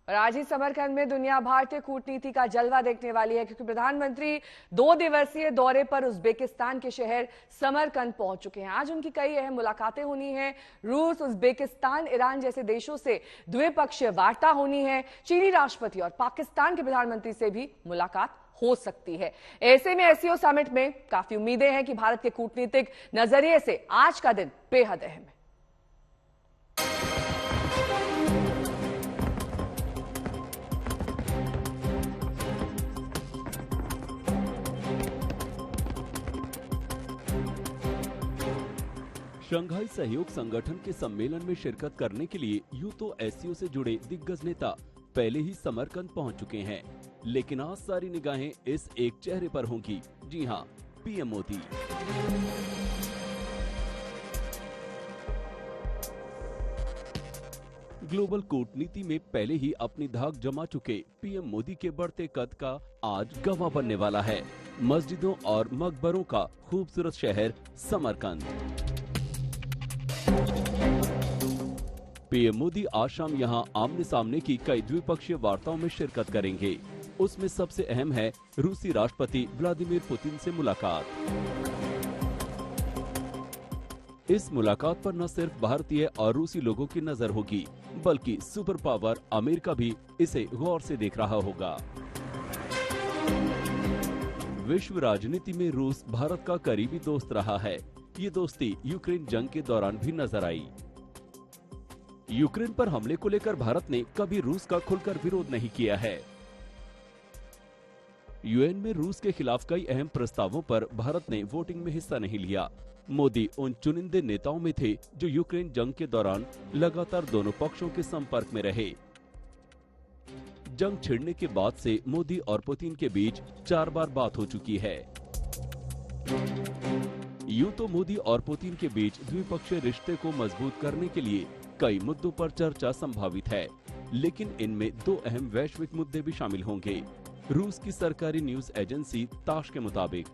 और आज ही समरकंद में दुनिया भारतीय कूटनीति का जलवा देखने वाली है, क्योंकि प्रधानमंत्री 2 दिवसीय दौरे पर उज्बेकिस्तान के शहर समरकंद पहुंच चुके हैं। आज उनकी कई अहम मुलाकातें होनी है। रूस, उज्बेकिस्तान, ईरान जैसे देशों से द्विपक्षीय वार्ता होनी है। चीनी राष्ट्रपति और पाकिस्तान के प्रधानमंत्री से भी मुलाकात हो सकती है। ऐसे में एससीओ समिट में काफी उम्मीदें हैं कि भारत के कूटनीतिक नजरिए से आज का दिन बेहद अहम है। शंघाई सहयोग संगठन के सम्मेलन में शिरकत करने के लिए यूं तो एससीओ से जुड़े दिग्गज नेता पहले ही समरकंद पहुंच चुके हैं, लेकिन आज सारी निगाहें इस एक चेहरे पर होंगी। जी हां, पीएम मोदी। ग्लोबल कूटनीति में पहले ही अपनी धाक जमा चुके पीएम मोदी के बढ़ते कद का आज गवाह बनने वाला है मस्जिदों और मकबरों का खूबसूरत शहर समरकंद। पीएम मोदी आज शाम यहां आमने सामने की कई द्विपक्षीय वार्ताओं में शिरकत करेंगे। उसमें सबसे अहम है रूसी राष्ट्रपति व्लादिमीर पुतिन से मुलाकात। इस मुलाकात पर न सिर्फ भारतीय और रूसी लोगों की नजर होगी, बल्कि सुपर पावर अमेरिका भी इसे गौर से देख रहा होगा। विश्व राजनीति में रूस भारत का करीबी दोस्त रहा है। ये दोस्ती यूक्रेन जंग के दौरान भी नजर आई। यूक्रेन पर हमले को लेकर भारत ने कभी रूस का खुलकर विरोध नहीं किया है। यूएन में रूस के खिलाफ कई अहम प्रस्तावों पर भारत ने वोटिंग में हिस्सा नहीं लिया। मोदी उन चुनिंदे नेताओं में थे जो यूक्रेन जंग के दौरान लगातार दोनों पक्षों के संपर्क में रहे। जंग छिड़ने के बाद से मोदी और पुतिन के बीच 4 बार बात हो चुकी है। यूं तो मोदी और पुतिन के बीच द्विपक्षीय रिश्ते को मजबूत करने के लिए कई मुद्दों पर चर्चा संभावित है, लेकिन इनमें 2 अहम वैश्विक मुद्दे भी शामिल होंगे। रूस की सरकारी न्यूज एजेंसी ताश के मुताबिक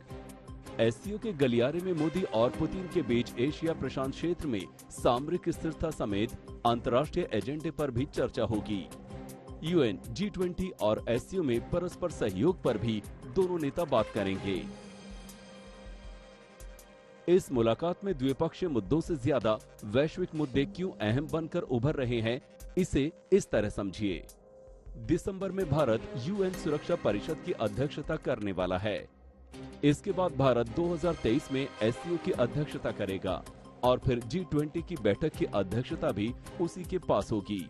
एससीओ के गलियारे में मोदी और पुतिन के बीच एशिया प्रशांत क्षेत्र में सामरिक स्थिरता समेत अंतर्राष्ट्रीय एजेंडे पर भी चर्चा होगी। यूएन, G20 और एससीओ में परस्पर सहयोग पर भी दोनों नेता बात करेंगे। इस मुलाकात में द्विपक्षीय मुद्दों से ज्यादा वैश्विक मुद्दे क्यों अहम बनकर उभर रहे हैं, इसे इस तरह समझिए। दिसंबर में भारत यूएन सुरक्षा परिषद की अध्यक्षता करने वाला है। इसके बाद भारत 2023 में एससीओ की अध्यक्षता करेगा और फिर G20 की बैठक की अध्यक्षता भी उसी के पास होगी।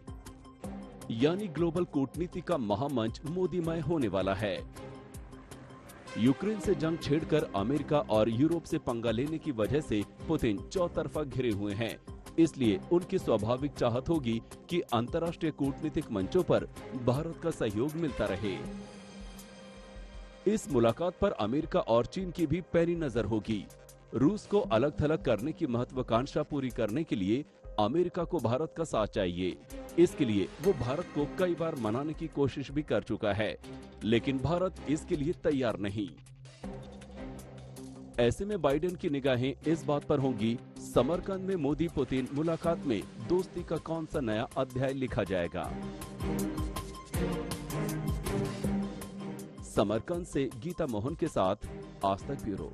यानी ग्लोबल कूटनीति का महामंच मोदीमय होने वाला है। यूक्रेन से जंग छेड़कर अमेरिका और यूरोप से पंगा लेने की वजह से पुतिन चौतरफा घिरे हुए हैं। इसलिए उनकी स्वाभाविक चाहत होगी कि अंतर्राष्ट्रीय कूटनीतिक मंचों पर भारत का सहयोग मिलता रहे। इस मुलाकात पर अमेरिका और चीन की भी पैनी नजर होगी। रूस को अलग थलग करने की महत्वाकांक्षा पूरी करने के लिए अमेरिका को भारत का साथ चाहिए। इसके लिए वो भारत को कई बार मनाने की कोशिश भी कर चुका है, लेकिन भारत इसके लिए तैयार नहीं। ऐसे में बाइडेन की निगाहें इस बात पर होंगी, समरकंद में मोदी पुतिन मुलाकात में दोस्ती का कौन सा नया अध्याय लिखा जाएगा। समरकंद से गीता मोहन के साथ आज तक ब्यूरो।